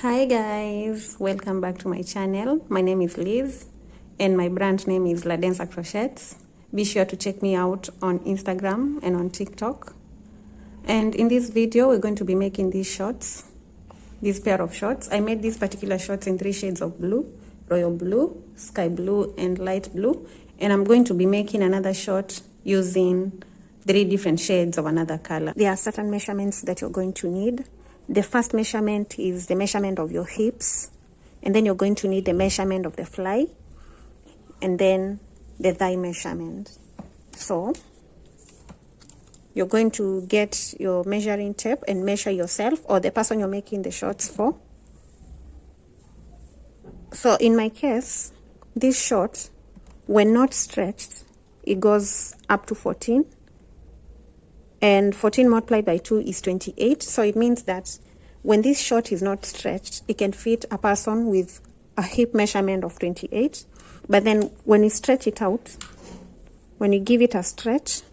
Hi guys, welcome back to my channel. My name is Liz and my brand name is Ladensercrotchets. Be sure to check me out on Instagram and on TikTok. And in this video we're going to be making these shorts, this pair of shorts. I made these particular shorts in 3 shades of blue: royal blue, sky blue and light blue. And I'm going to be making another short using 3 different shades of another color. There are certain measurements that you're going to need. The first measurement is the measurement of your hips, and then you're going to need the measurement of the fly, and then the thigh measurement. So you're going to get your measuring tape and measure yourself or the person you're making the shorts for. So in my case, this short, when not stretched, it goes up to 14. And 14 multiplied by 2 is 28. So it means that when this short is not stretched, it can fit a person with a hip measurement of 28. But then when you stretch it out, when you give it a stretch,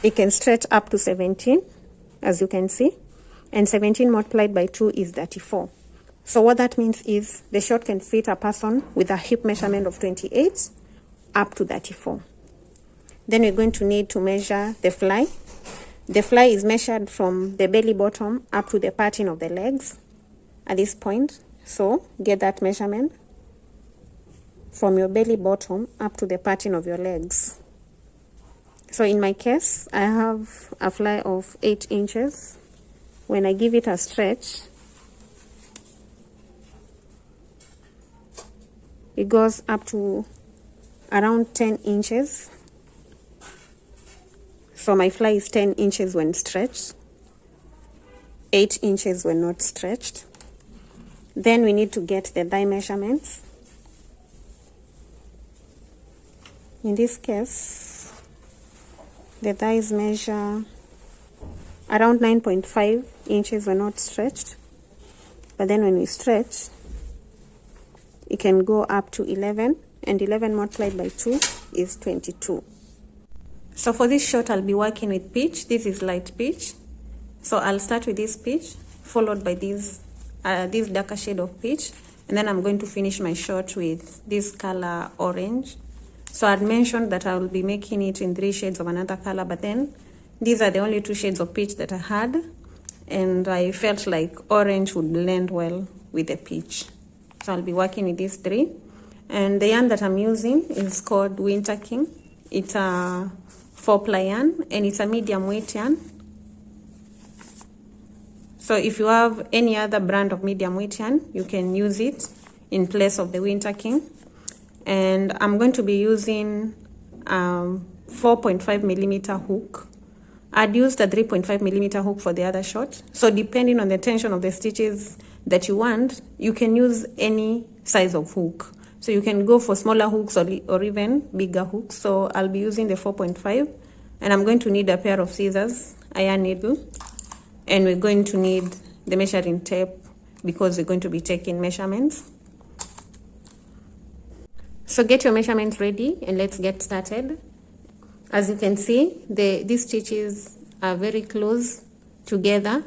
it can stretch up to 17, as you can see. And 17 multiplied by 2 is 34. So what that means is the short can fit a person with a hip measurement of 28 up to 34. Then we're going to need to measure the fly. The fly is measured from the belly bottom up to the parting of the legs at this point. So get that measurement from your belly bottom up to the parting of your legs. So in my case, I have a fly of 8 inches. When I give it a stretch, it goes up to around 10 inches. So my fly is 10 inches when stretched, 8 inches when not stretched. Then we need to get the thigh measurements. In this case, the thighs measure around 9.5 inches when not stretched. But then when we stretch, it can go up to 11, and 11 multiplied by 2 is 22. So for this short, I'll be working with peach. This is light peach. So I'll start with this peach, followed by this darker shade of peach. And then I'm going to finish my short with this color orange. So I'd mentioned that I will be making it in 3 shades of another color, but then these are the only 2 shades of peach that I had. And I felt like orange would blend well with the peach. So I'll be working with these 3. And the yarn that I'm using is called Winter King. It's a 4-ply yarn, and it's a medium weight yarn. So if you have any other brand of medium weight yarn, you can use it in place of the Winter King. And I'm going to be using 4.5 millimeter hook. I'd used a 3.5 millimeter hook for the other short. So depending on the tension of the stitches that you want, you can use any size of hook. So you can go for smaller hooks or even bigger hooks. So I'll be using the 4.5, and I'm going to need a pair of scissors, a yarn needle, and we're going to need the measuring tape because we're going to be taking measurements. So get your measurements ready and let's get started. As you can see, these stitches are very close together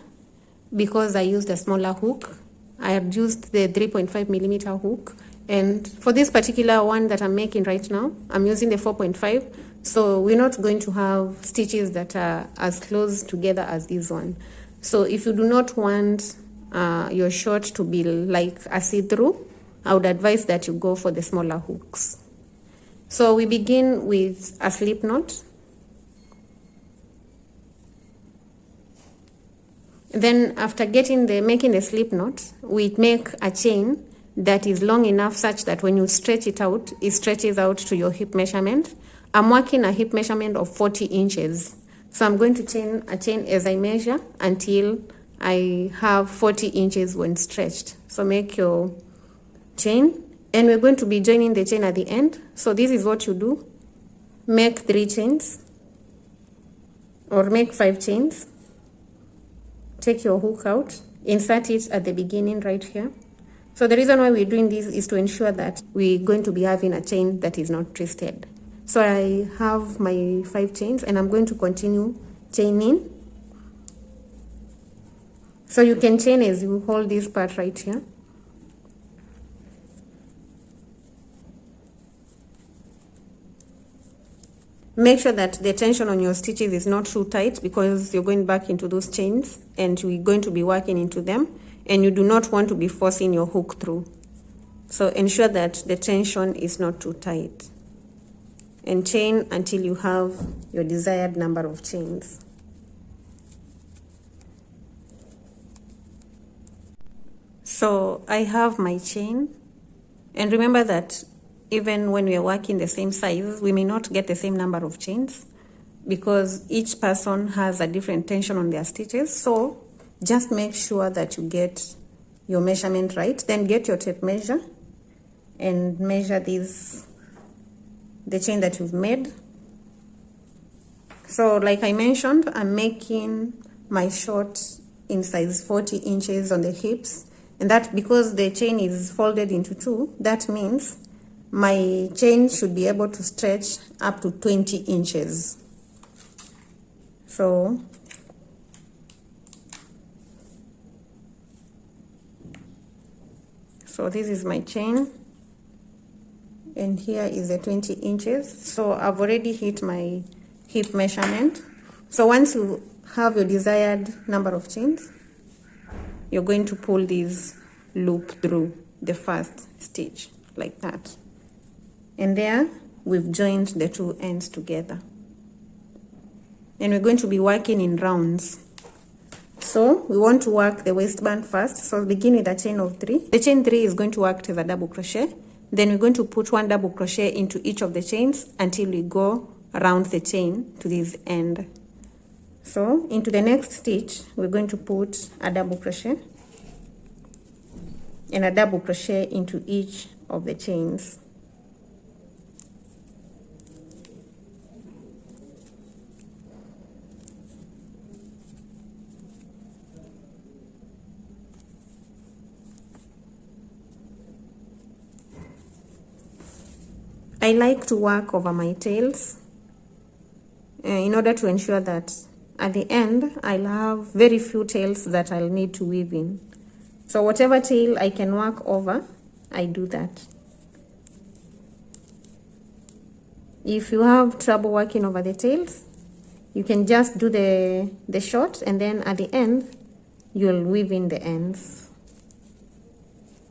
because I used a smaller hook. I had used the 3.5 millimeter hook. And for this particular one that I'm making right now, I'm using the 4.5. So we're not going to have stitches that are as close together as this one. So if you do not want your short to be like a see-through, I would advise that you go for the smaller hooks. So we begin with a slip knot. Then after making the slip knot, we make a chain that is long enough such that when you stretch it out, it stretches out to your hip measurement. I'm working a hip measurement of 40 inches. So I'm going to chain a chain as I measure until I have 40 inches when stretched. So make your chain, and we're going to be joining the chain at the end. So this is what you do. Make 3 chains or make 5 chains. Take your hook out, insert it at the beginning right here. So the reason why we're doing this is to ensure that we're going to be having a chain that is not twisted. So I have my 5 chains and I'm going to continue chaining So you can chain as you hold this part right here. Make sure that the tension on your stitches is not too tight, because you're going back into those chains and we're going to be working into them, and you do not want to be forcing your hook through. So ensure that the tension is not too tight, and chain until you have your desired number of chains. So I have my chain, and remember that even when we are working the same size, we may not get the same number of chains because each person has a different tension on their stitches. So just make sure that you get your measurement right. Then get your tape measure and measure the chain that you've made. So like I mentioned, I'm making my short in size 40 inches on the hips, and that because the chain is folded into two, that means my chain should be able to stretch up to 20 inches. So this is my chain, and here is the 20 inches. So I've already hit my hip measurement. So once you have your desired number of chains, you're going to pull this loop through the first stitch like that. And there we've joined the two ends together. And we're going to be working in rounds. So we want to work the waistband first. So begin with a chain of 3. The chain 3 is going to work as a double crochet. Then we're going to put 1 double crochet into each of the chains until we go around the chain to this end. So into the next stitch, we're going to put a double crochet and a double crochet into each of the chains. I like to work over my tails in order to ensure that at the end I'll have very few tails that I'll need to weave in. So whatever tail I can work over, I do that. If you have trouble working over the tails, you can just do the short, and then at the end you'll weave in the ends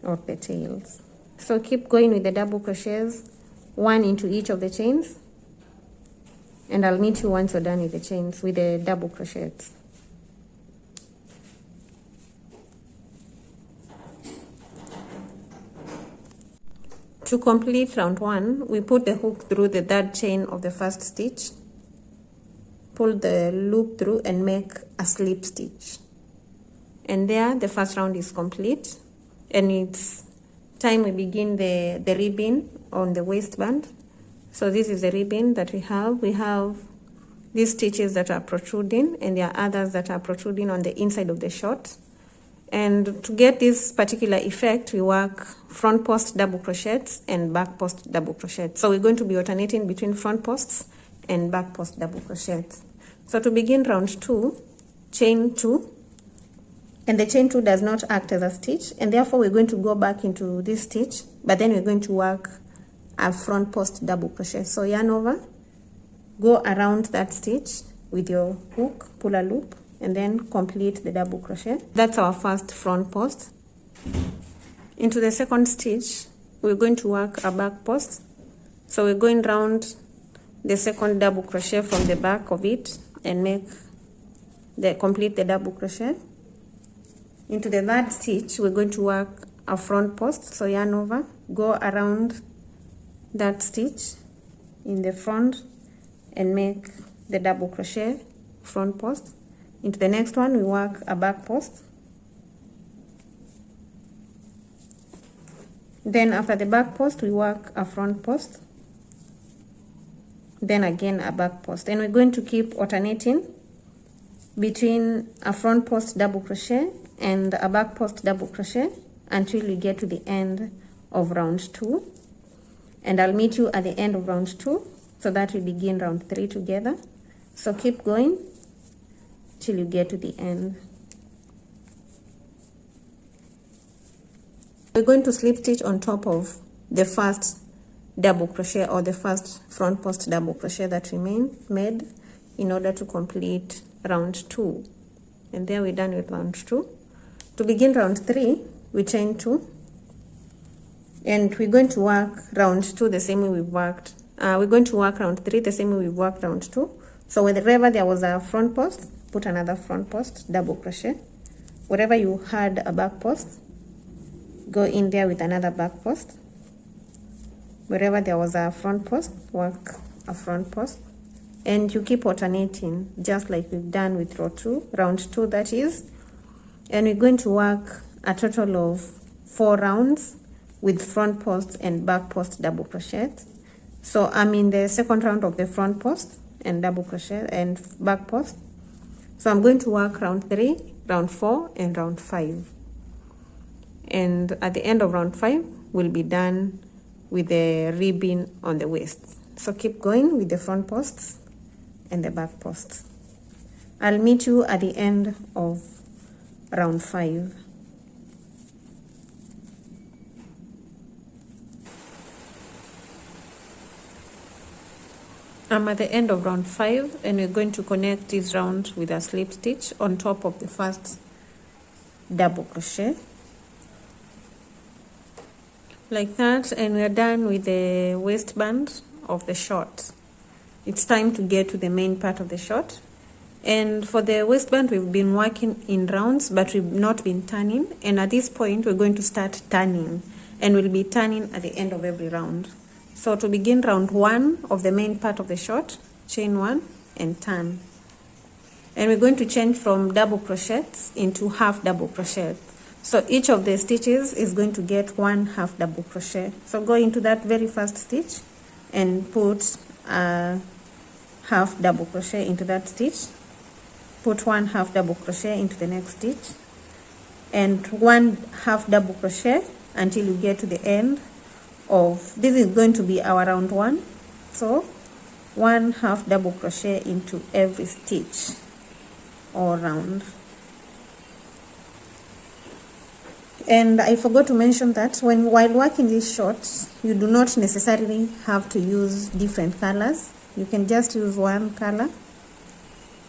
of the tails. So keep going with the double crochets, 1 into each of the chains, and I'll meet you once you're done with the chains with the double crochets. To complete round 1, we put the hook through the 3rd chain of the first stitch, pull the loop through and make a slip stitch. And there the first round is complete, and it's time we begin the ribbing on the waistband. So this is the ribbing that we have. We have these stitches that are protruding, and there are others that are protruding on the inside of the short. And to get this particular effect, we work front post double crochets and back post double crochets. So we're going to be alternating between front posts and back post double crochets. So to begin round 2, chain 2, and the chain 2 does not act as a stitch, and therefore we're going to go back into this stitch, but then we're going to work a front post double crochet. So yarn over, go around that stitch with your hook, pull a loop, and then complete the double crochet. That's our first front post. Into the second stitch, we're going to work a back post. So we're going round the second double crochet from the back of it and complete the double crochet. Into the 3rd stitch, we're going to work a front post. So yarn over, go around that stitch in the front and make the double crochet front post. Into the next one, we work a back post. Then after the back post, we work a front post. Then again a back post. And we're going to keep alternating between a front post double crochet and a back post double crochet until we get to the end of round 2. And I'll meet you at the end of round 2 so that we begin round 3 together. So keep going till you get to the end. We're going to slip stitch on top of the first double crochet, or the first front post double crochet that we made in order to complete round 2. And there we're done with round 2. To begin round 3, we chain 2, and we're going to work round 2 the same way we worked. We're going to work round 3 the same way we worked round 2. So wherever there was a front post, put another front post double crochet. Wherever you had a back post, go in there with another back post. Wherever there was a front post, work a front post, and you keep alternating just like we've done with round 2 that is. And we're going to work a total of 4 rounds with front post and back post double crochet. So I'm in the second round of the front post and double crochet and back post. So I'm going to work round 3, round 4, and round 5. And at the end of round 5, we'll be done with the ribbing on the waist. So keep going with the front posts and the back posts. I'll meet you at the end of round 5. I'm at the end of round 5, and we're going to connect this round with a slip stitch on top of the first double crochet like that, and we're done with the waistband of the short. It's time to get to the main part of the short. And for the waistband, we've been working in rounds, but we've not been turning, and at this point we're going to start turning, and we'll be turning at the end of every round. So to begin round 1 of the main part of the short, chain 1 and turn. And we're going to change from double crochets into half double crochet. So each of the stitches is going to get 1 half double crochet. So go into that very first stitch and put a half double crochet into that stitch. Put 1 half double crochet into the next stitch, and 1 half double crochet until you get to the end of this. Is going to be our round 1. So 1 half double crochet into every stitch all round. And I forgot to mention that while working these shorts, you do not necessarily have to use different colors. You can just use one color.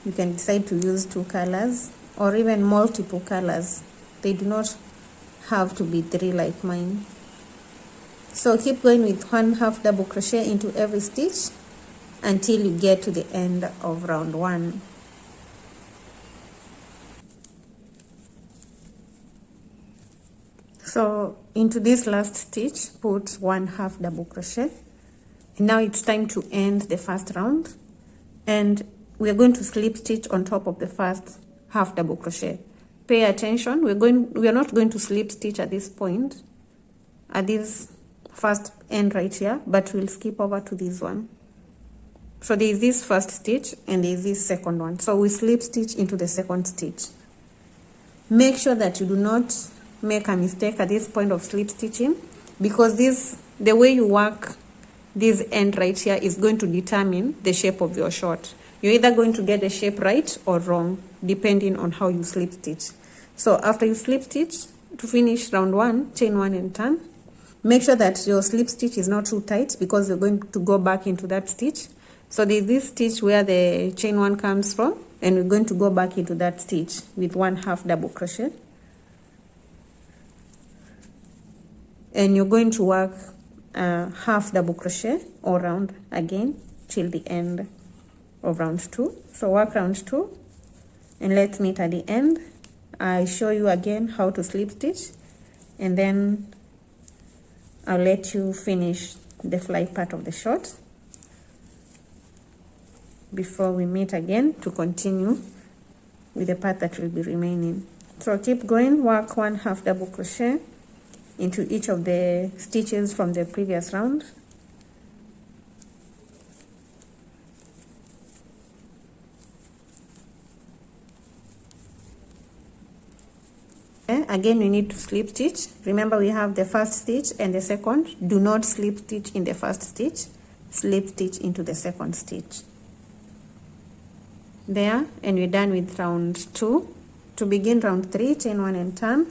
You can decide to use 2 colors or even multiple colors. They do not have to be 3 like mine. So keep going with 1 half double crochet into every stitch until you get to the end of round 1. So into this last stitch, put 1 half double crochet. And now it's time to end the first round, and we are going to slip stitch on top of the first half double crochet. Pay attention, we are not going to slip stitch at this point, at this first end right here, but we'll skip over to this one. So there is this first stitch and there is this second one. So we slip stitch into the second stitch. Make sure that you do not make a mistake at this point of slip stitching, because the way you work this end right here is going to determine the shape of your short. You're either going to get the shape right or wrong, depending on how you slip stitch. So after you slip stitch, to finish round 1, chain 1 and turn. Make sure that your slip stitch is not too tight, because you're going to go back into that stitch. So there's this stitch where the chain 1 comes from, and we're going to go back into that stitch with 1 half double crochet. And you're going to work half double crochet all round again till the end of round 2. So work round 2, and let's meet at the end. I show you again how to slip stitch, and then I'll let you finish the fly part of the short before we meet again to continue with the part that will be remaining. So keep going, work 1 half double crochet into each of the stitches from the previous round. Again, we need to slip stitch. Remember, we have the first stitch and the second. Do not slip stitch in the first stitch. Slip stitch into the second stitch. There, and we're done with round 2. To begin round 3, chain 1 and turn.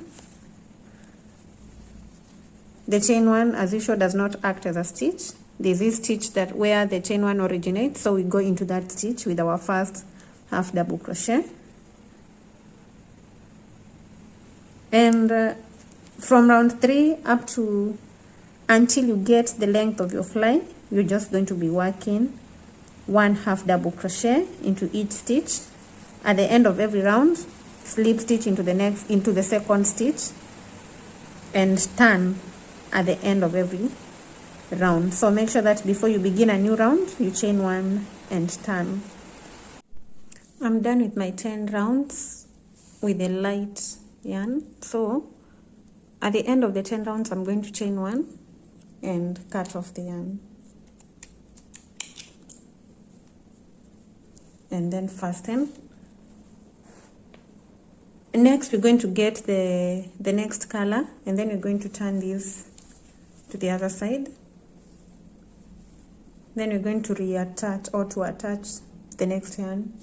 The chain 1, as usual, does not act as a stitch. There's this stitch that where the chain 1 originates, so we go into that stitch with our first half double crochet. And from round 3 up to until you get the length of your fly, you're just going to be working 1 half double crochet into each stitch. At the end of every round, slip stitch into the second stitch and turn at the end of every round. So make sure that before you begin a new round, you chain 1 and turn. I'm done with my 10 rounds with a light yarn. So at the end of the 10 rounds, I'm going to chain 1 and cut off the yarn. And then fasten. Next, we're going to get the next color, and then we're going to turn this to the other side. Then we're going to reattach or to attach the next yarn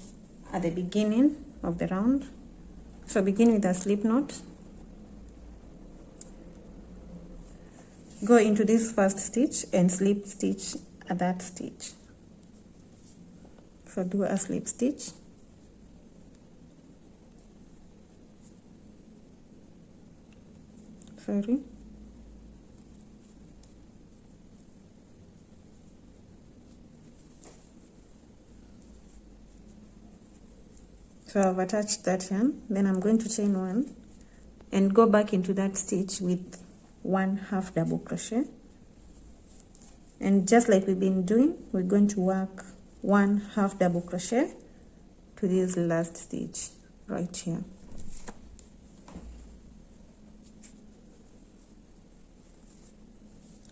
at the beginning of the round. So begin with a slip knot. Go into this first stitch and slip stitch at that stitch. So do a slip stitch. Sorry. So I've attached that yarn, then I'm going to chain 1 and go back into that stitch with 1 half double crochet. And just like we've been doing, we're going to work 1 half double crochet to this last stitch right here.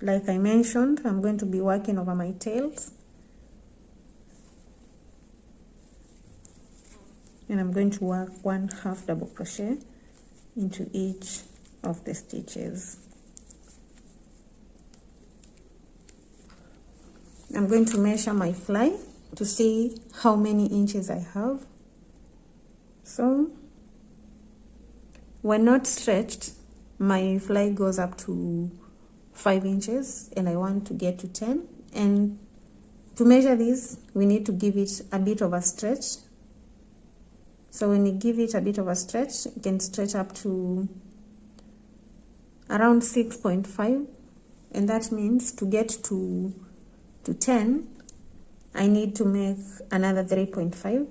Like I mentioned, I'm going to be working over my tails, and I'm going to work 1 half double crochet into each of the stitches. I'm going to measure my fly to see how many inches I have. So when not stretched, my fly goes up to 5 inches and I want to get to 10. And to measure this, we need to give it a bit of a stretch. So when you give it a bit of a stretch, it can stretch up to around 6.5, and that means to get to 10, I need to make another 3.5.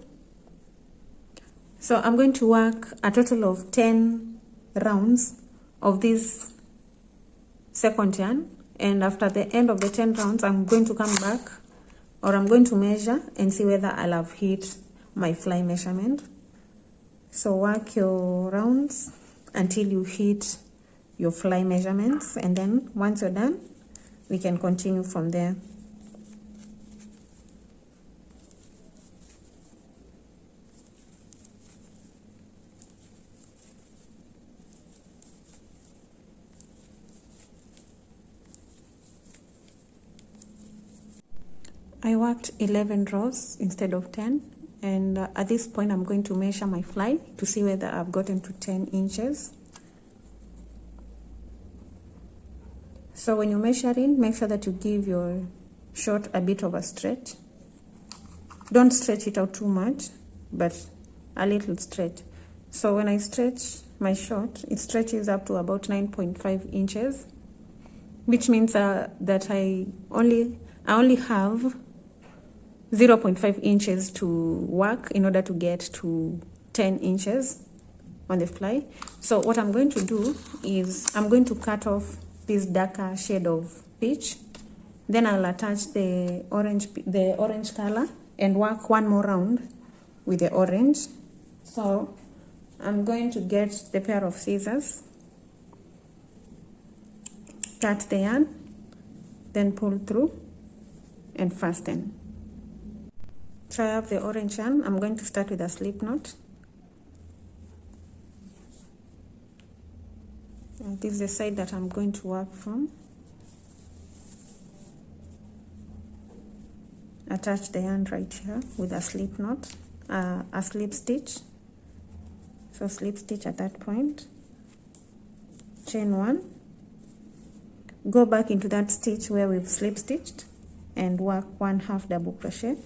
So I'm going to work a total of 10 rounds of this second yarn, and after the end of the 10 rounds, I'm going to come back, or I'm going to measure and see whether I'll have hit my fly measurement. So work your rounds until you hit your fly measurements, and then once you're done, we can continue from there. I worked 11 rows instead of 10, and at this point I'm going to measure my fly to see whether I've gotten to 10 inches. So when you're measuring, make sure that you give your short a bit of a stretch. Don't stretch it out too much, but a little stretch. So when I stretch my short, it stretches up to about 9.5 inches, which means that I only have 0.5 inches to work in order to get to 10 inches on the fly. So what I'm going to do is I'm going to cut off this darker shade of peach. Then I'll attach the orange color and work one more round with the orange. So I'm going to get the pair of scissors, cut the yarn, then pull through and fasten. So I have the orange yarn. I'm going to start with a slip knot. And this is the side that I'm going to work from. Attach the yarn right here with a slip knot, a slip stitch. So slip stitch at that point, chain 1, go back into that stitch where we've slip stitched and work 1/2 double crochet,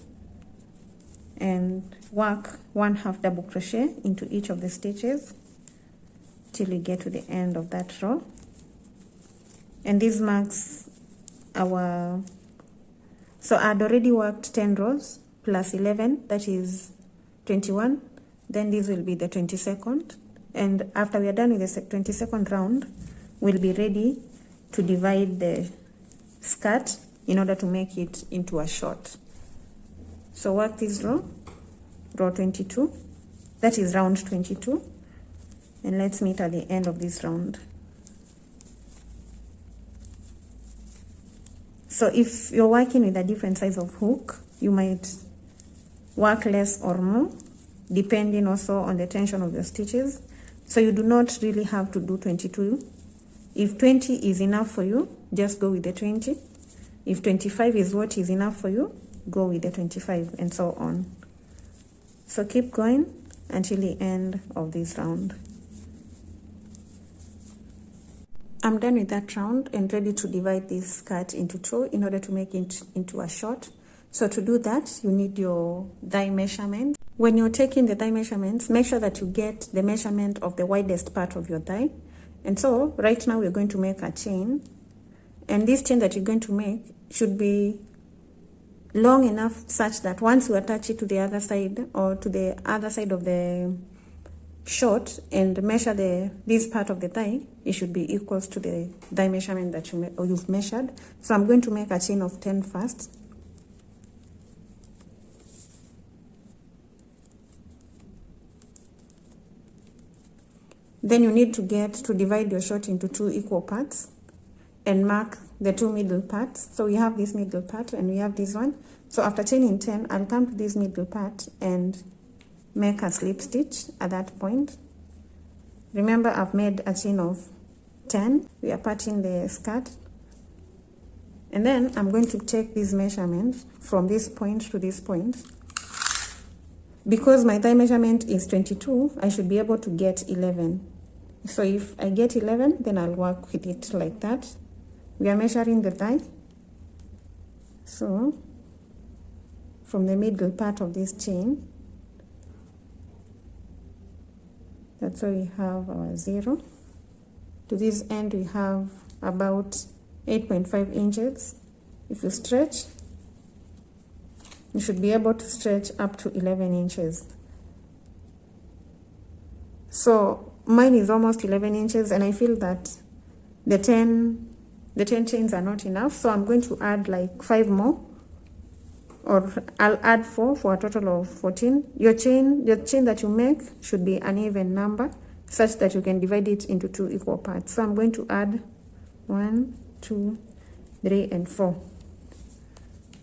and work 1/2 double crochet into each of the stitches till you get to the end of that row. And this marks our, so I'd already worked 10 rows plus 11, that is 21. Then this will be the 22nd, and after we are done with the 22nd round, we'll be ready to divide the skirt in order to make it into a short. So work this row 22, that is round 22, and let's meet at the end of this round. So if you're working with a different size of hook, you might work less or more, depending also on the tension of your stitches. So you do not really have to do 22. If 20 is enough for you, just go with the 20. If 25 is what is enough for you, go with the 25, and so on. So keep going until the end of this round. I'm done with that round and ready to divide this skirt into 2 in order to make it into a short. So to do that, you need your thigh measurement. When you're taking the thigh measurements, make sure that you get the measurement of the widest part of your thigh. And so right now we're going to make a chain, and this chain that you're going to make should be long enough such that once you attach it to the other side or to the other side of the short and measure this part of the thigh, it should be equal to the thigh measurement that you've measured. So I'm going to make a chain of 10 first. Then you need to divide your short into 2 equal parts and mark the 2 middle parts. So we have this middle part and we have this one. So after chaining 10, I'll come to this middle part and make a slip stitch at that point. Remember, I've made a chain of 10. We are parting the skirt. And then I'm going to take this measurement from this point to this point. Because my thigh measurement is 22, I should be able to get 11. So if I get 11, then I'll work with it like that. We are measuring the thigh. So from the middle part of this chain, that's where we have our 0. To this end, we have about 8.5 inches. If you stretch, you should be able to stretch up to 11 inches. So mine is almost 11 inches, and I feel that the 10 chains are not enough. So I'm going to add like 5 more, or I'll add 4 for a total of 14. Your chain that you make should be an even number such that you can divide it into 2 equal parts. So I'm going to add 1, 2, 3, and 4.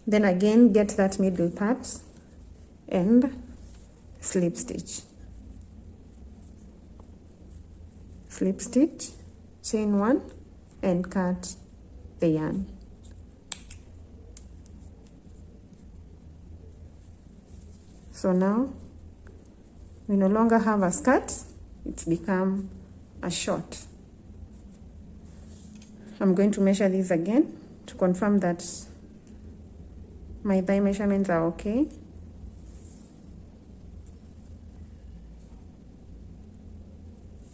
Then again, get that middle part and slip stitch. Slip stitch, chain 1, and cut the yarn. So now we no longer have a skirt, it's become a short. I'm going to measure these again to confirm that my thigh measurements are okay.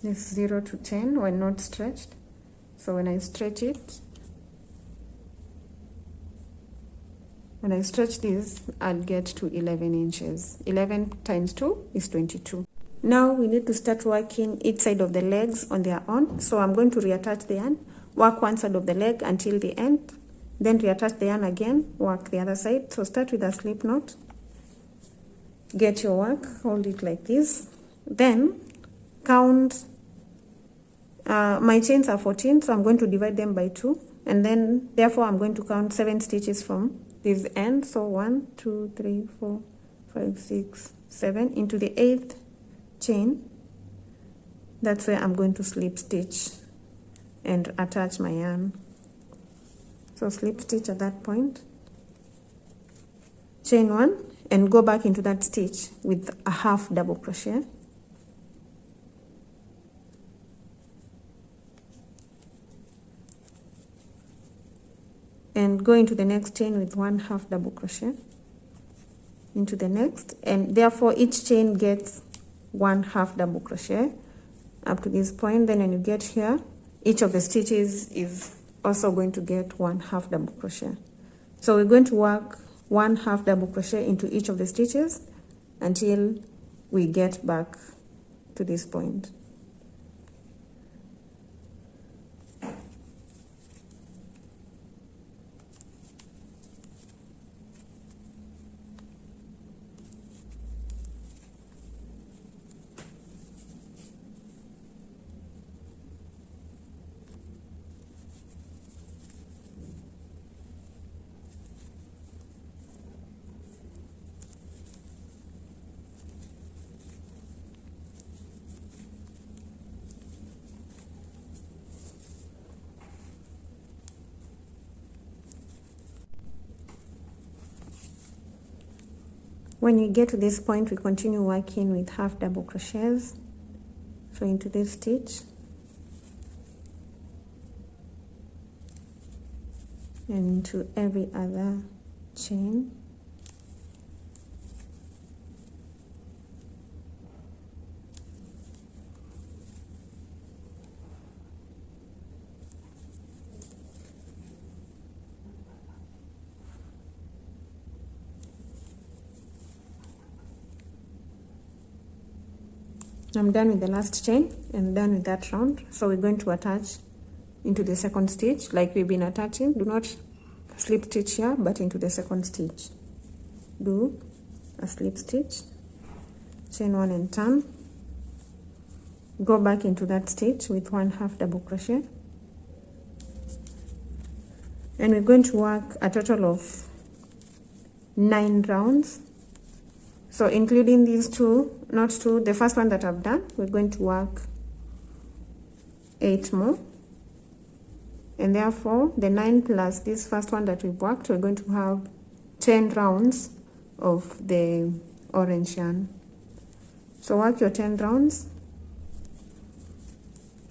This 0 to 10 when not stretched. So when I stretch this, I'll get to 11 inches. 11 times 2 is 22. Now we need to start working each side of the legs on their own. So I'm going to reattach the yarn, work one side of the leg until the end, then reattach the yarn again, work the other side. So start with a slip knot, get your work, hold it like this, then count. My chains are 14, so I'm going to divide them by 2, and then therefore I'm going to count 7 stitches from this end. So 1, 2, 3, 4, 5, 6, 7 into the 8th chain. That's where I'm going to slip stitch and attach my yarn. So slip stitch at that point, chain 1, and go back into that stitch with a half double crochet. and go into the next chain with 1/2 double crochet into the next, and therefore each chain gets 1/2 double crochet up to this point. Then when you get here, each of the stitches is also going to get 1/2 double crochet. So we're going to work 1/2 double crochet into each of the stitches until we get back to this point. When you get to this point, we continue working with 1/2 double crochets. So into this stitch and into every other chain. I'm done with the last chain and done with that round. So we're going to attach into the second stitch like we've been attaching. Do not slip stitch here, but into the second stitch. Do a slip stitch, chain 1 and turn. Go back into that stitch with 1/2 double crochet. And we're going to work a total of 9 rounds. So including these two, not two, the first one that I've done, we're going to work 8 more. And therefore, the 9 plus this first one that we've worked, we're going to have 10 rounds of the orange yarn. So work your 10 rounds.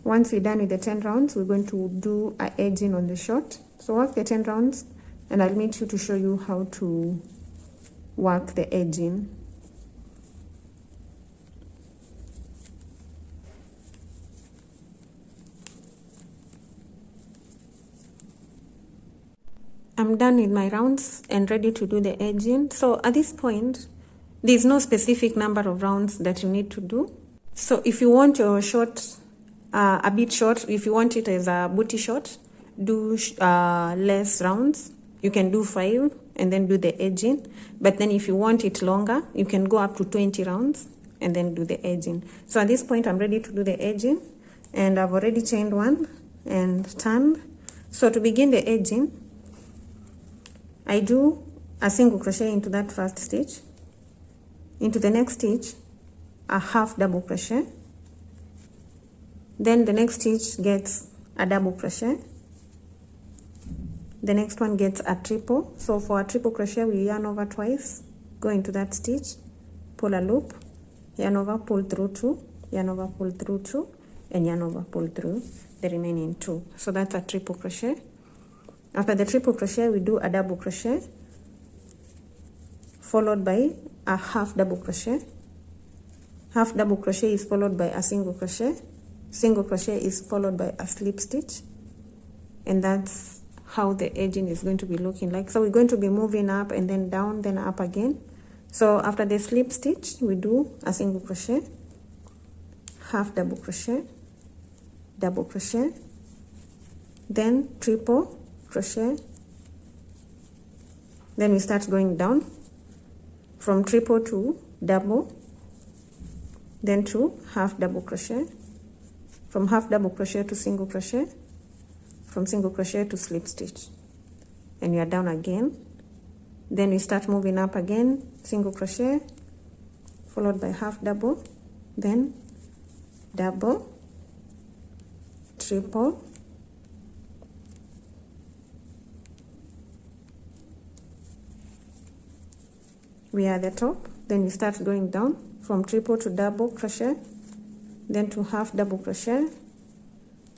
Once we're done with the 10 rounds, we're going to do an edging on the short. So work the 10 rounds, and I'll meet you to show you how to work the edging. I'm done with my rounds and ready to do the edging. So at this point, there's no specific number of rounds that you need to do. So if you want your short a bit short, if you want it as a booty short, do less rounds. You can do 5 and then do the edging. But then if you want it longer, you can go up to 20 rounds and then do the edging. So at this point, I'm ready to do the edging, and I've already chained 1 and turned. So to begin the edging, I do a single crochet into that first stitch. Into the next stitch, a 1/2 double crochet. Then the next stitch gets a double crochet. The next one gets a triple. So for a triple crochet, we yarn over twice, go into that stitch, pull a loop, yarn over, pull through 2, yarn over, pull through 2, and yarn over, pull through the remaining 2. So that's a triple crochet. After the triple crochet, we do a double crochet followed by a 1/2 double crochet. 1/2 double crochet is followed by a single crochet. Single crochet is followed by a slip stitch, and that's how the edging is going to be looking like. So we're going to be moving up and then down, then up again. So after the slip stitch, we do a single crochet, 1/2 double crochet, double crochet, then triple crochet. Then we start going down from triple to double, then to 1/2 double crochet, from 1/2 double crochet to single crochet, from single crochet to slip stitch, and we are down again. Then we start moving up again, single crochet followed by 1/2 double, then double, triple, we are at the top. Then we start going down from triple to double crochet, then to 1/2 double crochet,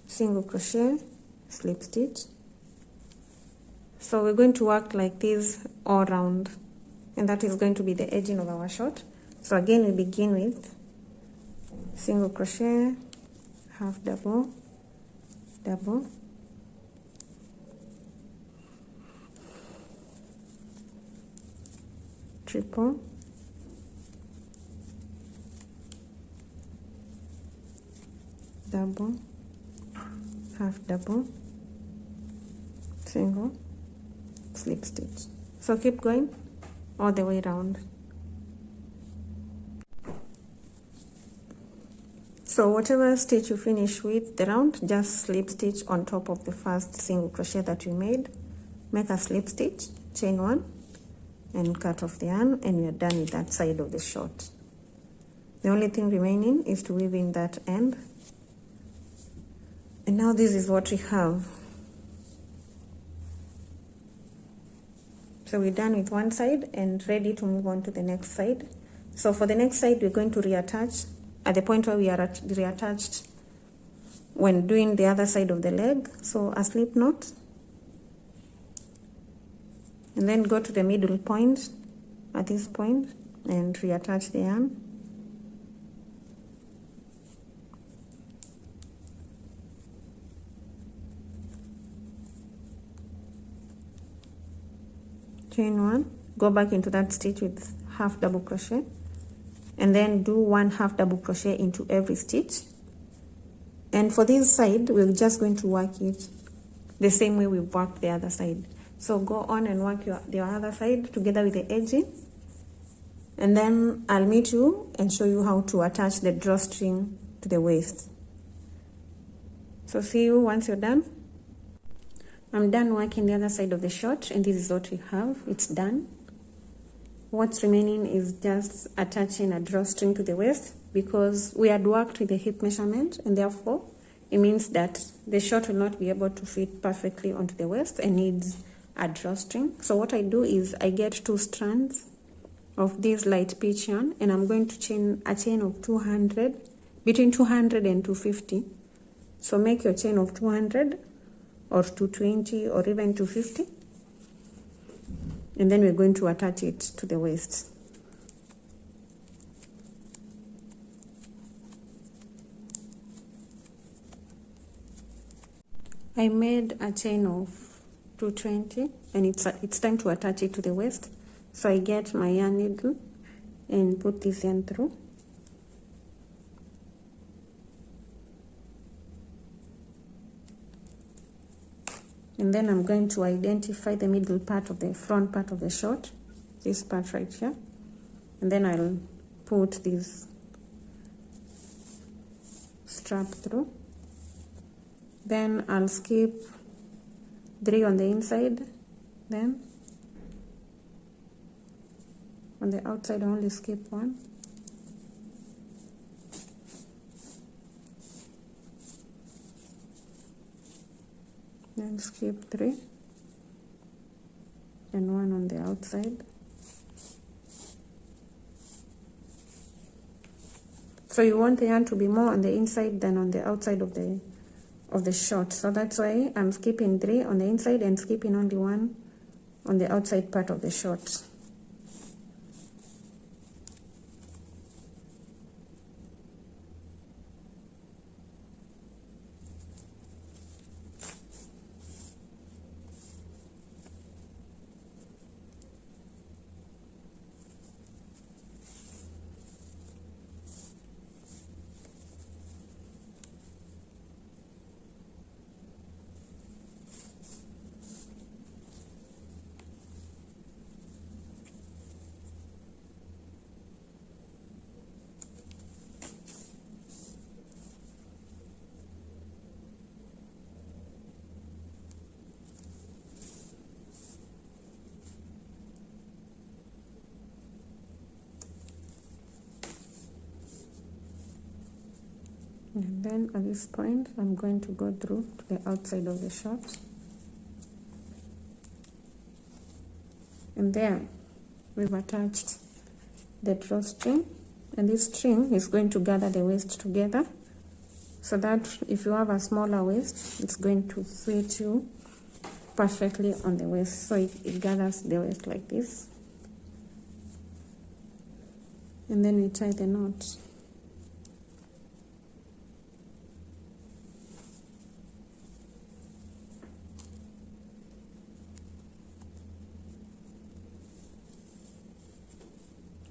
single crochet, slip stitch, So we're going to work like this all round, and that is going to be the edging of our short. So again, we begin with single crochet, half double, double, triple, double, half double, single, slip stitch. So keep going all the way around. So whatever stitch you finish with the round, just slip stitch on top of the first single crochet that you made. Make a slip stitch, chain one, and cut off the yarn, and you're done with that side of the short. The only thing remaining is to weave in that end. And now this is what we have. So we're done with one side and ready to move on to the next side. So for the next side, we're going to reattach at the point where we are reattached when doing the other side of the leg. So a slip knot, and then go to the middle point at this point and reattach the yarn. Chain one, go back into that stitch with half double crochet, and then do one half double crochet into every stitch. And for this side, we're just going to work it the same way we worked the other side. So go on and work the other side together with the edging, and then I'll meet you and show you how to attach the drawstring to the waist. So see you once you're done. I'm done working the other side of the short, and this is what we have. It's done. What's remaining is just attaching a drawstring to the waist, because we had worked with the hip measurement, and therefore it means that the short will not be able to fit perfectly onto the waist and needs a drawstring. So what I do is I get 2 strands of this light peach yarn, and I'm going to chain a chain of 200, between 200 and 250. So make your chain of 200 or 220 or even 250, and then we're going to attach it to the waist. I made a chain of 220, and it's time to attach it to the waist. So I get my yarn needle and put this yarn through. And then I'm going to identify the middle part of the front part of the short, this part right here. And then I'll put this strap through. Then I'll skip 3 on the inside. Then on the outside I only skip 1. Then skip 3 and 1 on the outside. So you want the yarn to be more on the inside than on the outside of the short. So that's why I'm skipping 3 on the inside and skipping only 1 on the outside part of the short. And then at this point, I'm going to go through to the outside of the short. And there we've attached the drawstring, and this string is going to gather the waist together, so that if you have a smaller waist, it's going to fit you perfectly on the waist, so it gathers the waist like this, and then we tie the knot.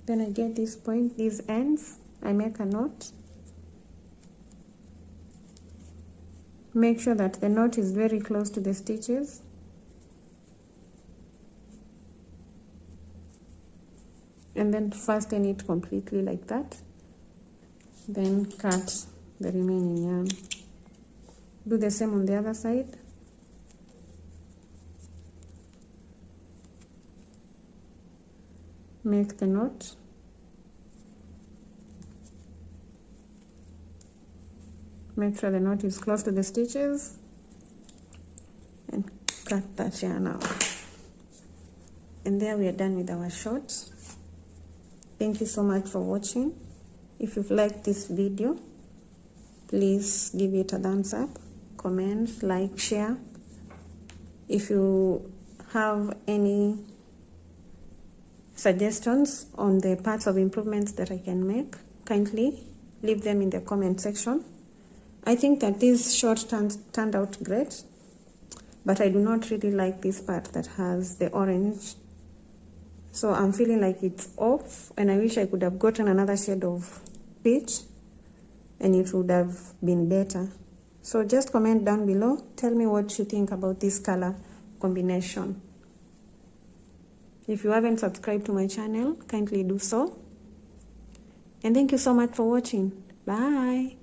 Then I get this point, these ends, I make a knot. Make sure that the knot is very close to the stitches. And then fasten it completely like that. Then cut the remaining yarn. Do the same on the other side. Make the knot. Make sure the knot is close to the stitches and cut that yarn out. And there we are done with our short. Thank you so much for watching. If you've liked this video, please give it a thumbs up, comment, like, share. If you have any suggestions on the parts of improvements that I can make, kindly leave them in the comment section. I think that this short turned out great, but I do not really like this part that has the orange. So I'm feeling like it's off, and I wish I could have gotten another shade of peach and it would have been better. So just comment down below, tell me what you think about this color combination. If you haven't subscribed to my channel, kindly do so. And thank you so much for watching. Bye.